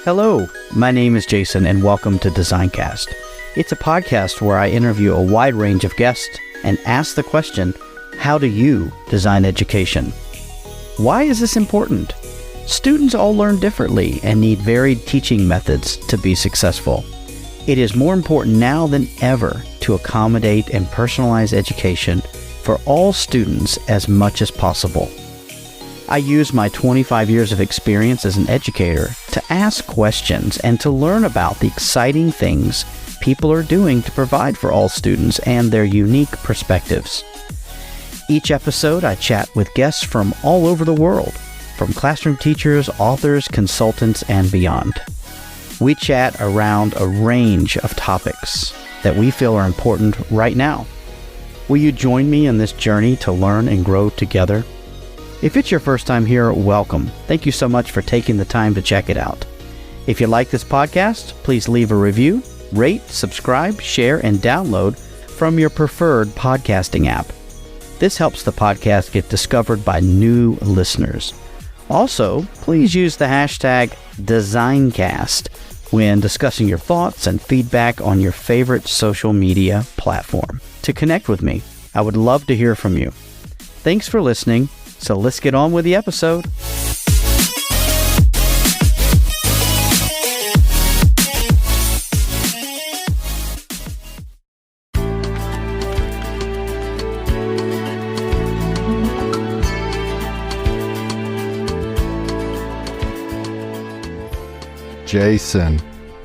Hello, my name is Jason and welcome to Designcast. It's a podcast where I interview a wide range of guests and ask the question, how do you design education? Why is this important? Students all learn differently and need varied teaching methods to be successful. It is more important now than ever to accommodate and personalize education for all students as much as possible. I use my 25 years of experience as an educator to ask questions and to learn about the exciting things people are doing to provide for all students and their unique perspectives. Each episode, I chat with guests from all over the world, from classroom teachers, authors, consultants, and beyond. We chat around a range of topics that we feel are important right now. Will you join me in this journey to learn and grow together? If it's your first time here, welcome. Thank you so much for taking the time to check it out. If you like this podcast, please leave a review, rate, subscribe, share, and download from your preferred podcasting app. This helps the podcast get discovered by new listeners. Also, please use the hashtag Designcast when discussing your thoughts and feedback on your favorite social media platform. To connect with me, I would love to hear from you. Thanks for listening. So let's get on with the episode. Jason,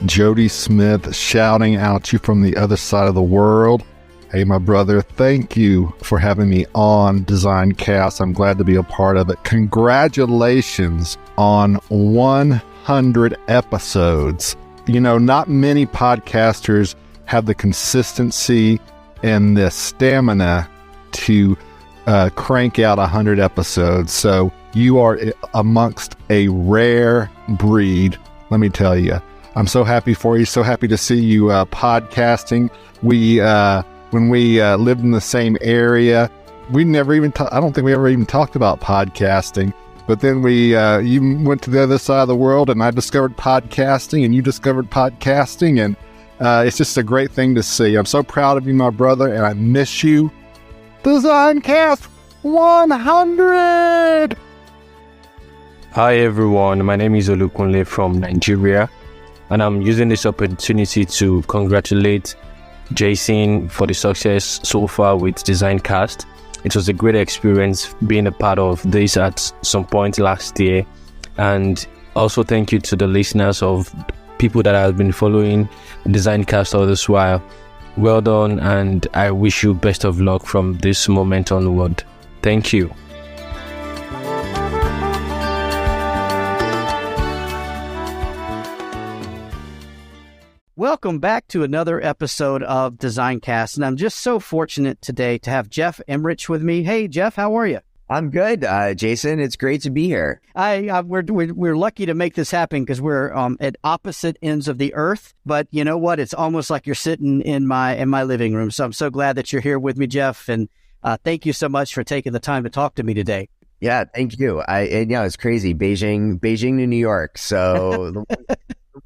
Jody Smith shouting out you from the other side of the world. Hey, my brother, thank you for having me on Designcast. I'm glad to be a part of it. Congratulations on 100 episodes. You know, not many podcasters have the consistency and the stamina to crank out 100 episodes. So you are amongst a rare breed, let me tell you. I'm so happy for you. So happy to see you podcasting. When we lived in the same area, we never even I don't think we ever even talked about podcasting. But then you went to the other side of the world and I discovered podcasting and you discovered podcasting. And it's just a great thing to see. I'm so proud of you, my brother, and I miss you. Designcast 100! Hi everyone, my name is Olukunle from Nigeria. And I'm using this opportunity to congratulate Jason for the success so far with Designcast. It was a great experience being a part of this at some point last year, and also thank you to the listeners of people that have been following Designcast all this while. Well done, and I wish you best of luck from this moment onward. Thank you. Welcome back to another episode of Designcast, and I'm just so fortunate today to have Jeff Imrich with me. Hey, Jeff, how are you? I'm good, Jason. It's great to be here. We're lucky to make this happen because we're at opposite ends of the earth. But you know what? It's almost like you're sitting in my living room. So I'm so glad that you're here with me, Jeff. And thank you so much for taking the time to talk to me today. Yeah, thank you. It's crazy. Beijing to New York. So.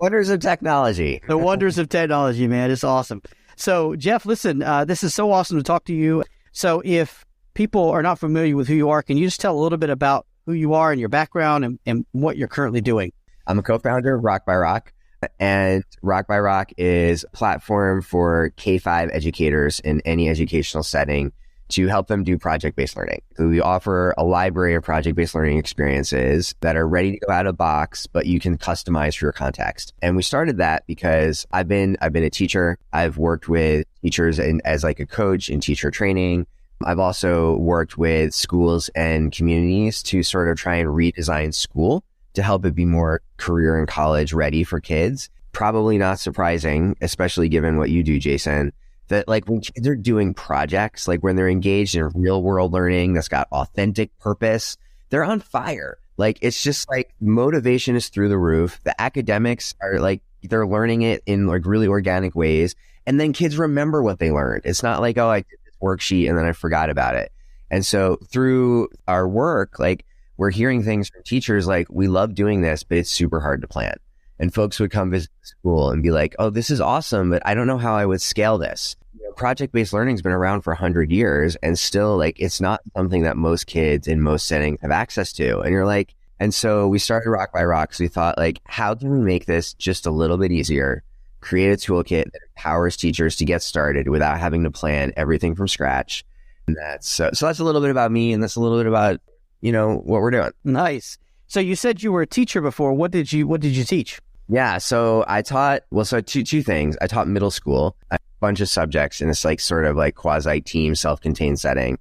Wonders of technology. The wonders of technology, man. It's awesome. So, Jeff, listen, this is so awesome to talk to you. So if people are not familiar with who you are, can you just tell a little bit about who you are and your background and what you're currently doing? I'm a co-founder of Rock by Rock, and Rock by Rock is a platform for K-5 educators in any educational setting to help them do project-based learning. So we offer a library of project-based learning experiences that are ready to go out of the box, but you can customize for your context. And we started that because I've been a teacher. I've worked with teachers as like a coach in teacher training. I've also worked with schools and communities to sort of try and redesign school to help it be more career and college ready for kids. Probably not surprising, especially given what you do, Jason, that like when kids are doing projects, like when they're engaged in real world learning that's got authentic purpose, they're on fire. Like, it's just like motivation is through the roof. The academics are like, they're learning it in like really organic ways. And then kids remember what they learned. It's not like, oh, I did this worksheet and then I forgot about it. And so through our work, like we're hearing things from teachers like, we love doing this, but it's super hard to plan. And folks would come visit the school and be like, oh, this is awesome, but I don't know how I would scale this. Project-based learning has been around for 100 years and still like it's not something that most kids in most settings have access to. And you're like, and so we started Rock by Rock. So we thought like, how can we make this just a little bit easier? Create a toolkit that empowers teachers to get started without having to plan everything from scratch. And so that's a little bit about me, and that's a little bit about, what we're doing. Nice. So you said you were a teacher before. What did you teach? Yeah. So I taught, two things. I taught middle school, a bunch of subjects in this like sort of like quasi team self-contained setting.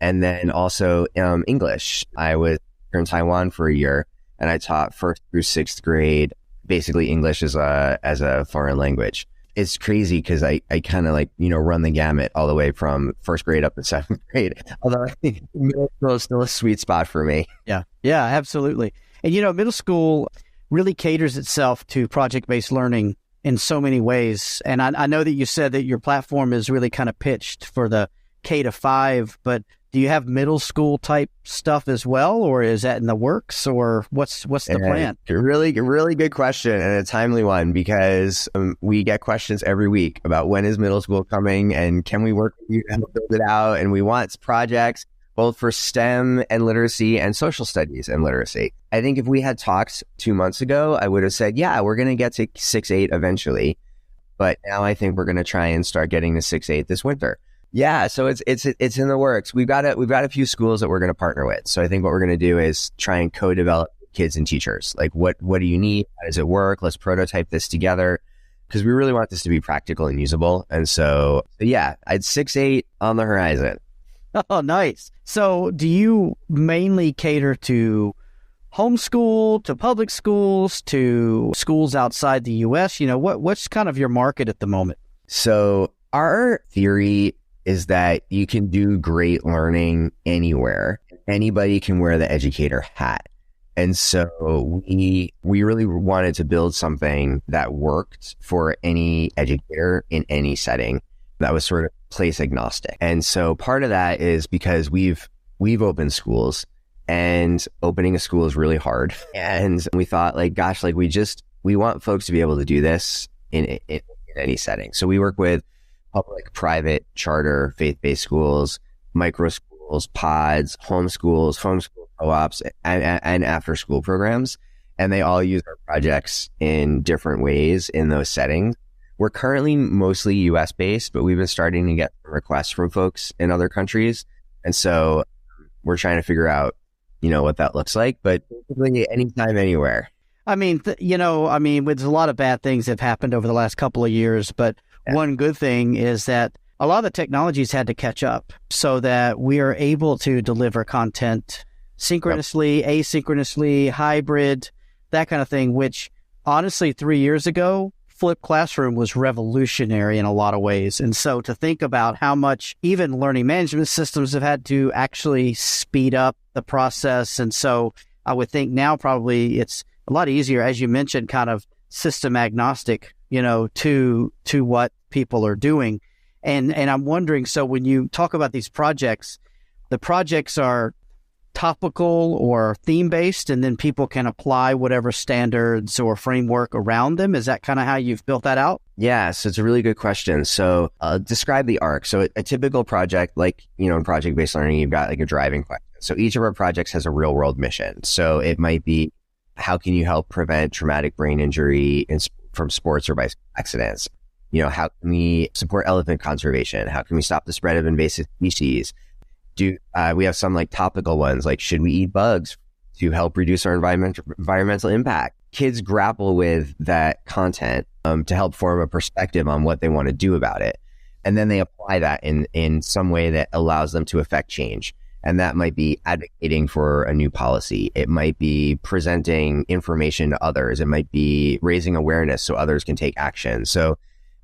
And then also English. I was in Taiwan for a year and I taught 1st through 6th grade, basically English as a foreign language. It's crazy because I kind of like, run the gamut all the way from 1st grade up to 7th grade. Although I think middle school is still a sweet spot for me. Yeah, absolutely. And, middle school really caters itself to project-based learning in so many ways. And I know that you said that your platform is really kind of pitched for the K-5, but do you have middle school type stuff as well, or is that in the works, or what's the plan? Really good question, and a timely one, because we get questions every week about when is middle school coming and can we work with you to help build it out, and we want projects both for STEM and literacy and social studies and literacy. I think if we had talked 2 months ago, I would have said, yeah, we're going to get to 6-8 eventually, but now I think we're going to try and start getting to 6-8 this winter. Yeah, so it's in the works. We've got a few schools that we're going to partner with. So I think what we're going to do is try and co-develop kids and teachers. Like, what do you need? How does it work? Let's prototype this together, because we really want this to be practical and usable. And so yeah, I'd 6-8 on the horizon. Oh, nice. So do you mainly cater to homeschool, to public schools, to schools outside the U.S.? What's kind of your market at the moment? So our theory is that you can do great learning anywhere. Anybody can wear the educator hat. And so we really wanted to build something that worked for any educator in any setting that was sort of place agnostic. And so part of that is because we've opened schools, and opening a school is really hard. And we thought like, gosh, like we want folks to be able to do this in any setting. So we work with public, private, charter, faith-based schools, micro schools, pods, homeschool co-ops, and after-school programs. And they all use our projects in different ways in those settings. We're currently mostly US-based, but we've been starting to get requests from folks in other countries. And so we're trying to figure out, what that looks like, but basically anytime, anywhere. I mean, there's a lot of bad things that have happened over the last couple of years, but one good thing is that a lot of the technologies had to catch up so that we are able to deliver content synchronously, asynchronously, hybrid, that kind of thing, which honestly 3 years ago, flipped classroom was revolutionary in a lot of ways. And so to think about how much even learning management systems have had to actually speed up the process. And so I would think now probably it's a lot easier, as you mentioned, kind of system agnostic, to what people are doing. And I'm wondering, so when you talk about these projects, the projects are topical or theme-based, and then people can apply whatever standards or framework around them. Is that kind of how you've built that out? Yeah, so it's a really good question. So describe the arc. So a typical project, like, in project-based learning, you've got like a driving question. So each of our projects has a real-world mission. So it might be, how can you help prevent traumatic brain injury from sports or bicycle accidents? How can we support elephant conservation? How can we stop the spread of invasive species? We have some like topical ones, like should we eat bugs to help reduce our environmental impact? Kids grapple with that content to help form a perspective on what they want to do about it. And then they apply that in some way that allows them to affect change. And that might be advocating for a new policy. It might be presenting information to others. It might be raising awareness so others can take action. So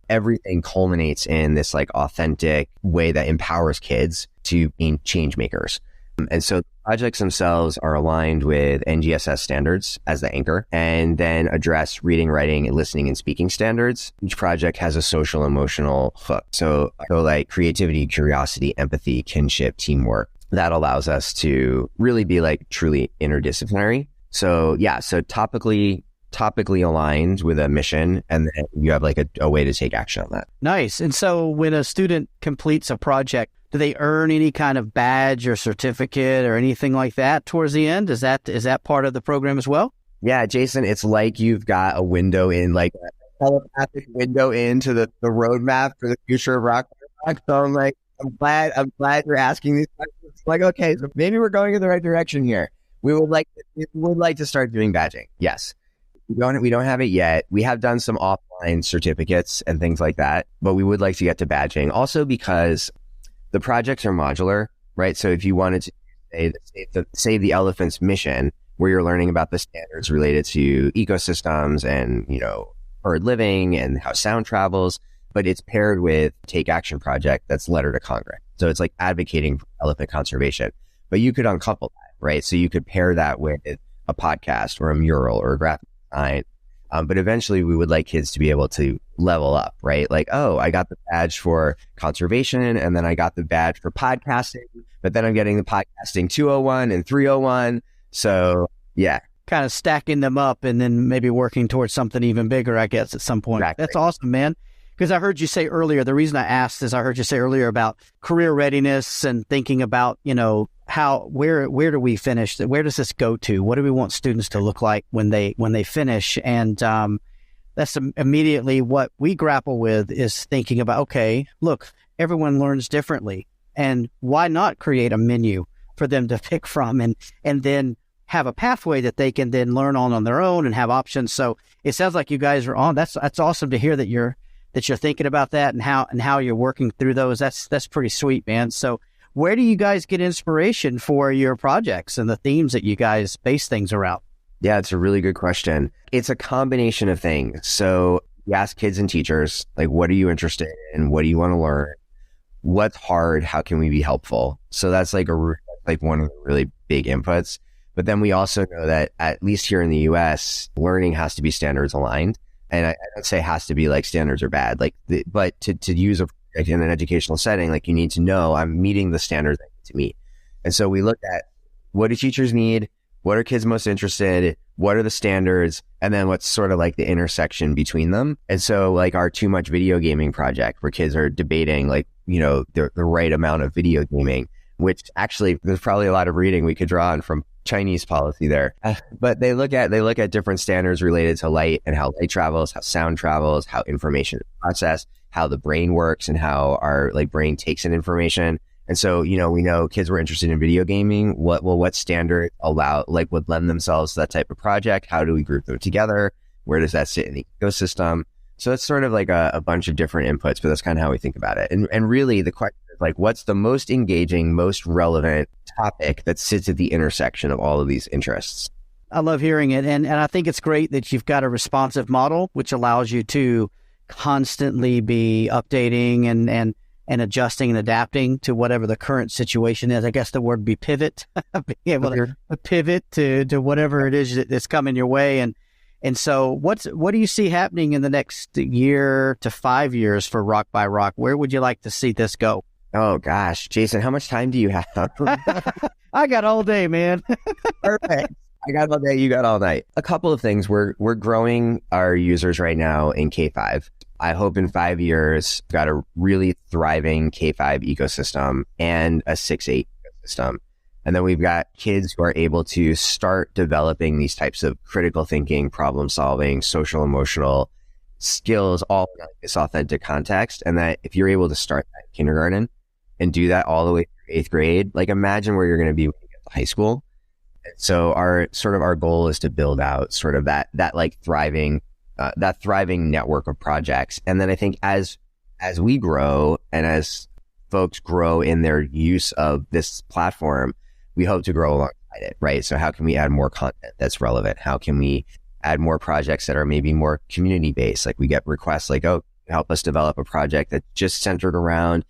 everything culminates in this like authentic way that empowers kids to be change makers. And so the projects themselves are aligned with NGSS standards as the anchor, and then address reading, writing, and listening and speaking standards. Each project has a social emotional hook. So like creativity, curiosity, empathy, kinship, teamwork. That allows us to really be like truly interdisciplinary. So yeah, so topically topically aligned with a mission, and then you have like a way to take action on that. Nice. And so when a student completes a project, do they earn any kind of badge or certificate or anything like that towards the end? Is that part of the program as well? Yeah, Jason, it's like you've got a window in, like a telepathic window into the roadmap for the future of Rock. So I'm glad you're asking these questions. Like, okay, so maybe we're going in the right direction here. We would like to start doing badging. Yes. We don't have it yet. We have done some offline certificates and things like that, but we would like to get to badging. Also because the projects are modular, right? So if you wanted to save the elephant's mission, where you're learning about the standards related to ecosystems and, bird living and how sound travels, but it's paired with Take Action project that's letter to Congress. So it's like advocating for elephant conservation, but you could uncouple that, right? So you could pair that with a podcast or a mural or a graphic design. But eventually we would like kids to be able to level up, right? Like, oh, I got the badge for conservation and then I got the badge for podcasting, but then I'm getting the podcasting 201 and 301. So yeah. Kind of stacking them up and then maybe working towards something even bigger, I guess, at some point. Exactly. That's awesome, man. Because I heard you say earlier, the reason I asked is I heard you say earlier about career readiness and thinking about, where do we finish? Where does this go to? What do we want students to look like when they finish? And that's immediately what we grapple with is thinking about, okay, look, everyone learns differently. And why not create a menu for them to pick from and then have a pathway that they can then learn on their own and have options. So it sounds like you guys are on. That's awesome to hear that you're thinking about that and how you're working through those. That's pretty sweet, man. So where do you guys get inspiration for your projects and the themes that you guys base things around? Yeah, it's a really good question. It's a combination of things. So you ask kids and teachers, like, what are you interested in? What do you want to learn? What's hard? How can we be helpful? So that's like one of the really big inputs. But then we also know that at least here in the US, learning has to be standards aligned. And I don't say has to be like standards are bad, but to use a project in an educational setting, like you need to know I'm meeting the standards I need to meet. And so we look at what do teachers need? What are kids most interested in? What are the standards? And then what's sort of like the intersection between them. And so like our too much video gaming project where kids are debating the right amount of video gaming, which actually there's probably a lot of reading we could draw on from Chinese policy there. But they look at different standards related to light and how light travels, how sound travels, how information is processed, how the brain works and how our brain takes in information. And so, we know kids were interested in video gaming. What standard would lend themselves to that type of project? How do we group them together? Where does that sit in the ecosystem? So it's sort of like a bunch of different inputs, but that's kind of how we think about it. And really the question is what's the most engaging, most relevant topic that sits at the intersection of all of these interests? I love hearing it. And I think it's great that you've got a responsive model, which allows you to constantly be updating and adjusting and adapting to whatever the current situation is. I guess the word would be pivot, being able to pivot to whatever it is that's coming your way. And so what do you see happening in the next year to 5 years for Rock by Rock? Where would you like to see this go? Oh gosh, Jason, how much time do you have? I got all day, man. Perfect. I got all day, you got all night. A couple of things. We're growing our users right now in K5. I hope in 5 years, we've got a really thriving K5 ecosystem and a 6-8 ecosystem. And then we've got kids who are able to start developing these types of critical thinking, problem solving, social emotional skills, all in this authentic context. And that if you're able to start that in kindergarten and do that all the way through 8th grade, imagine where you're going to be when you get to high school. And so our goal is to build out sort of that thriving network of projects. And then I think as we grow and as folks grow in their use of this platform, we hope to grow alongside it, right? So how can we add more content that's relevant? How can we add more projects that are maybe more community based? We get requests help us develop a project that's just centered around,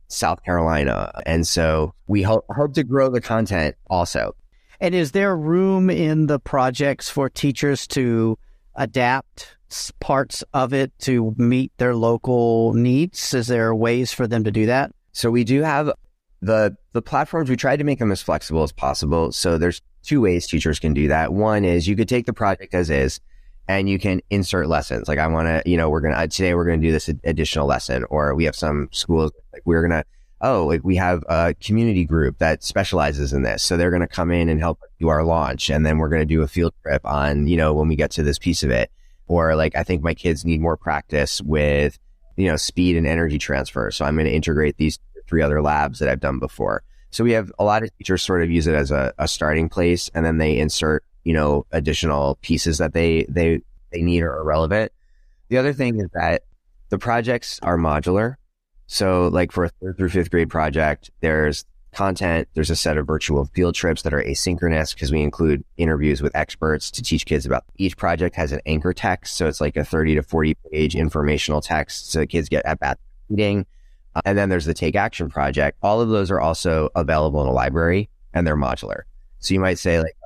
South Carolina. And so we hope to grow the content also. And is there room in the projects for teachers to adapt parts of it to meet their local needs? Is there ways for them to do that? So we do have the platforms. We tried to make them as flexible as possible. So there's 2 ways teachers can do that. One is you could take the project as is and you can insert lessons. Like I want to, today we're going to do this additional lesson, or we have some schools like we have a community group that specializes in this. So they're going to come in and help us do our launch. And then we're going to do a field trip on, when we get to this piece of it. Or like, I think my kids need more practice with, speed and energy transfer. So I'm going to integrate these 3 other labs that I've done before. So we have a lot of teachers sort of use it as a starting place, and then they insert, additional pieces that they need or are relevant. The other thing is that the projects are modular. So like for a 3rd through 5th grade project, there's content, there's a set of virtual field trips that are asynchronous because we include interviews with experts to teach kids about. Each project has an anchor text. So it's like a 30 to 40 page informational text. So kids get at bat reading. And then there's the take action project. All of those are also available in a library, and they're modular. So you might say like,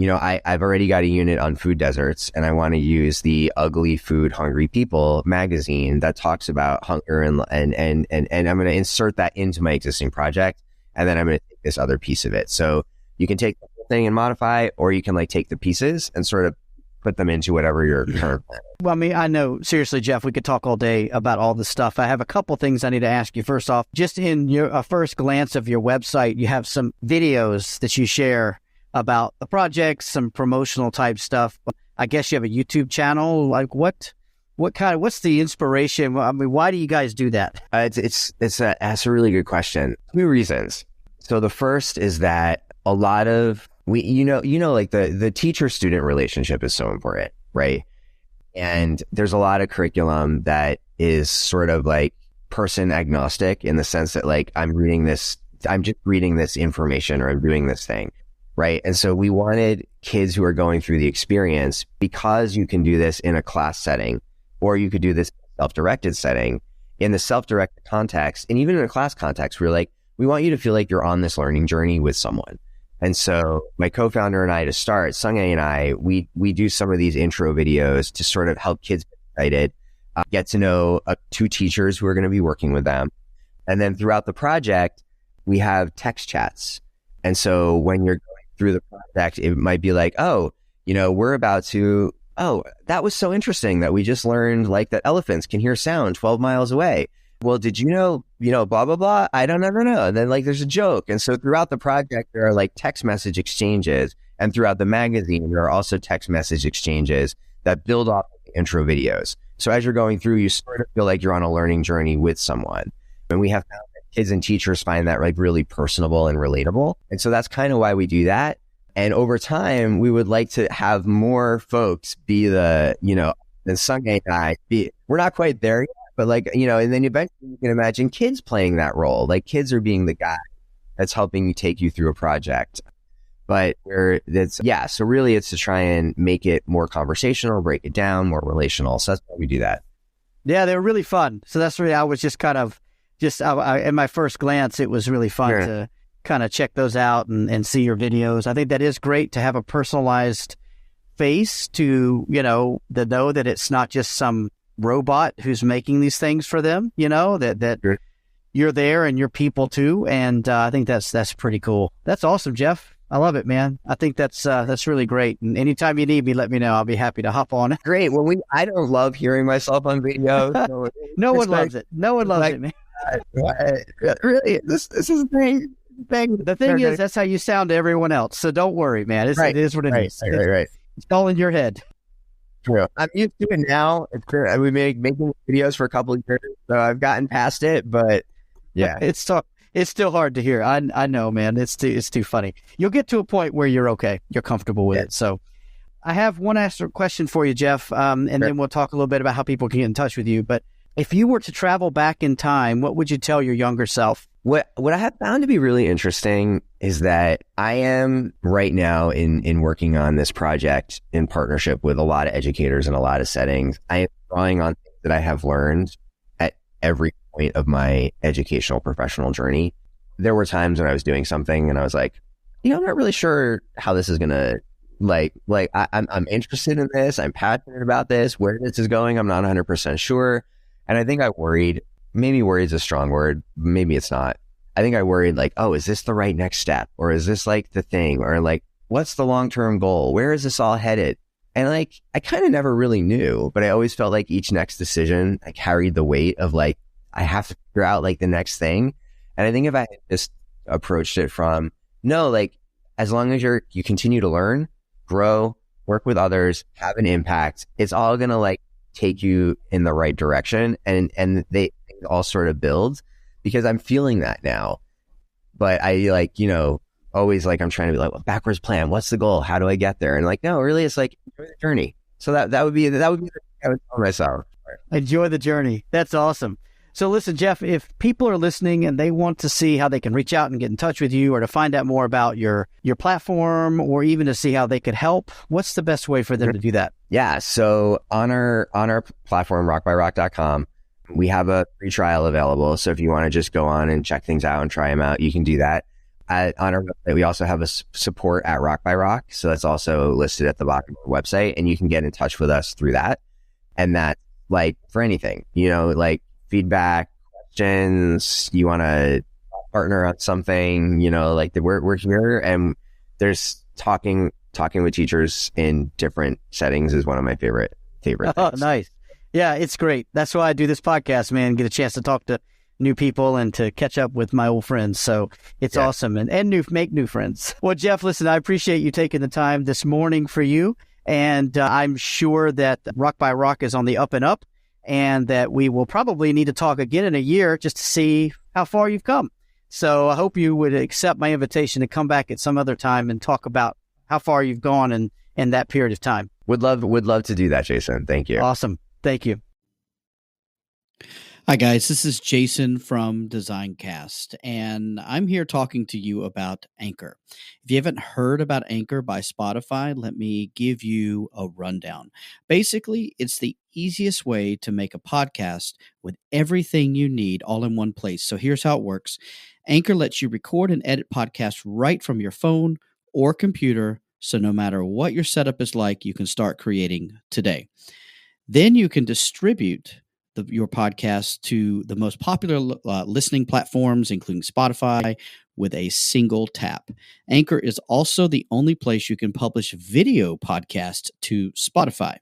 I've already got a unit on food deserts, and I want to use the Ugly Food Hungry People magazine that talks about hunger, and I'm going to insert that into my existing project, and then I'm going to take this other piece of it. So you can take the whole thing and modify, or you can like take the pieces and sort of put them into whatever your current plan. Well, I mean, I know, seriously, Jeff, we could talk all day about all this stuff. I have a couple things I need to ask you. First off, just in your first glance of your website, you have some videos that you share about the project, some promotional type stuff. I guess you have a YouTube channel. Like what's the inspiration? I mean, why do you guys do that? That's a really good question. 2 reasons. So the first is that a lot of like the teacher-student relationship is so important, right? And there's a lot of curriculum that is sort of like person agnostic in the sense that like I'm just reading this information, or I'm doing this thing, right? And so we wanted kids who are going through the experience, because you can do this in a class setting, or you could do this in a self-directed setting. In the self-directed context, and even in a class context, we want you to feel like you're on this learning journey with someone. And so my co-founder and I, to start, Sunghae and I, we do some of these intro videos to sort of help kids get excited, get to know 2 teachers who are going to be working with them. And then throughout the project, we have text chats. And so when you're going through the project, it might be like, we're about to, that was so interesting that we just learned like that elephants can hear sound 12 miles away. Well, did you know, blah, blah, blah? I don't ever know. And then like there's a joke. And so throughout the project, there are like text message exchanges. And throughout the magazine, there are also text message exchanges that build off the intro videos. So as you're going through, you sort of feel like you're on a learning journey with someone. And we have found that kids and teachers find that like really personable and relatable. And so that's kind of why we do that. And over time, we would like to have more folks be than Sunghae and I. We're not quite there yet. But like, and then eventually you can imagine kids playing that role. Like kids are being the guy that's helping you take you through a project. So really it's to try and make it more conversational, break it down, more relational. So that's why we do that. Yeah, they were really fun. So that's really, I was just kind of, in my first glance, it was really fun to kind of check those out and see your videos. I think that is great to have a personalized face to, know that it's not just some robot who's making these things for them, that sure. You're there and you're people too. And I think that's pretty cool. That's awesome, Jeff. I love it, man. I think that's really great. And anytime you need me, let me know. I'll be happy to hop on. Great. Well, I don't love hearing myself on video. So no one loves it. No one loves it, man. Really, this is the thing. The thing is, that's how you sound to everyone else. So don't worry, man. It is what it is. Right. It's all in your head. True. I'm used to it now. It's true. We've been making videos for a couple of years, so I've gotten past it. But yeah, it's still hard to hear. I know, man. It's too funny. You'll get to a point where you're okay. You're comfortable with it. So I have one extra question for you, Jeff, and then we'll talk a little bit about how people can get in touch with you. But if you were to travel back in time, what would you tell your younger self? What I have found to be really interesting is that I am right now in working on this project in partnership with a lot of educators in a lot of settings. I am drawing on things that I have learned at every point of my educational professional journey. There were times when I was doing something and I was like, I'm not really sure how this is going to I'm interested in this. I'm passionate about this. Where this is going, I'm not 100% sure. And I think I worried. Maybe worry is a strong word. Maybe it's not. I think I worried like, is this the right next step? Or is this like the thing? Or like, what's the long-term goal? Where is this all headed? And like, I kind of never really knew, but I always felt like each next decision, I carried the weight of like, I have to figure out like the next thing. And I think if I had just approached it from, no, like, as long as you continue to learn, grow, work with others, have an impact, it's all going to like take you in the right direction. And they all sort of build, because I'm feeling that now. But I like, always like, I'm trying to be like, well, backwards plan. What's the goal? How do I get there? And like, no, really, it's like, enjoy the journey. So that would be the I would tell myself. Enjoy the journey. That's awesome. So listen, Jeff, if people are listening and they want to see how they can reach out and get in touch with you, or to find out more about your platform, or even to see how they could help, what's the best way for them to do that? Yeah. So on our platform, rockbyrock.com, we have a free trial available. So if you want to just go on and check things out and try them out, you can do that. On our website, we also have a support at Rock by Rock. So that's also listed at the bottom of our website, and you can get in touch with us through that. And that, like, for anything, like feedback, questions, you want to partner on something, like we're here, and there's talking with teachers in different settings is one of my favorite things. Oh, nice. Yeah, it's great. That's why I do this podcast, man. Get a chance to talk to new people and to catch up with my old friends. So it's awesome, and make new friends. Well, Jeff, listen, I appreciate you taking the time this morning for you. And I'm sure that Rock by Rock is on the up and up, and that we will probably need to talk again in a year just to see how far you've come. So I hope you would accept my invitation to come back at some other time and talk about how far you've gone in that period of time. Would love to do that, Jason. Thank you. Awesome. Thank you. Hi, guys. This is Jason from DesignCast, and I'm here talking to you about Anchor. If you haven't heard about Anchor by Spotify, let me give you a rundown. Basically, it's the easiest way to make a podcast with everything you need all in one place. So here's how it works. Anchor lets you record and edit podcasts right from your phone or computer. So no matter what your setup is like, you can start creating today. Then you can distribute your podcast to the most popular listening platforms, including Spotify, with a single tap. Anchor is also the only place you can publish video podcasts to Spotify.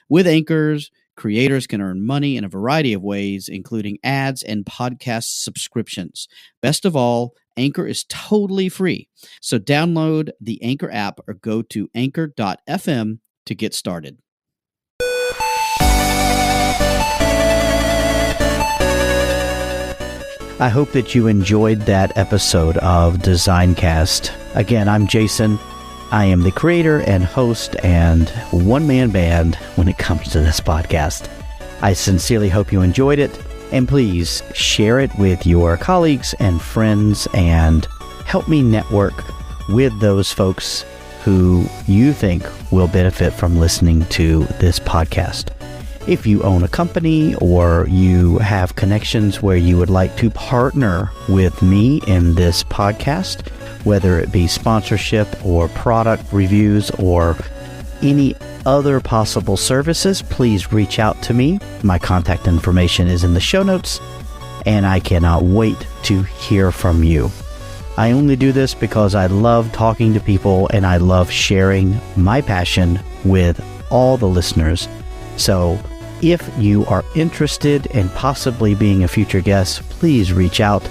With Anchors, creators can earn money in a variety of ways, including ads and podcast subscriptions. Best of all, Anchor is totally free. So download the Anchor app or go to anchor.fm to get started. I hope that you enjoyed that episode of DesignCast. Again, I'm Jason. I am the creator and host and one-man band when it comes to this podcast. I sincerely hope you enjoyed it, and please share it with your colleagues and friends and help me network with those folks who you think will benefit from listening to this podcast. If you own a company or you have connections where you would like to partner with me in this podcast, whether it be sponsorship or product reviews or any other possible services, please reach out to me. My contact information is in the show notes, and I cannot wait to hear from you. I only do this because I love talking to people and I love sharing my passion with all the listeners. So if you are interested in possibly being a future guest, please reach out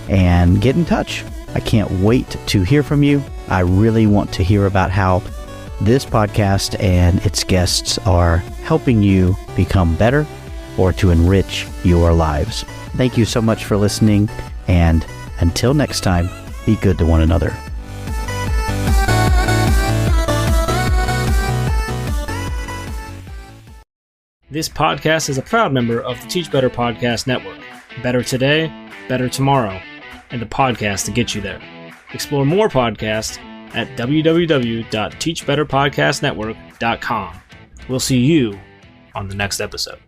and get in touch. I can't wait to hear from you. I really want to hear about how this podcast and its guests are helping you become better or to enrich your lives. Thank you so much for listening, and until next time, be good to one another. This podcast is a proud member of the Teach Better Podcast Network. Better today, better tomorrow, and the podcast to get you there. Explore more podcasts at www.teachbetterpodcastnetwork.com. We'll see you on the next episode.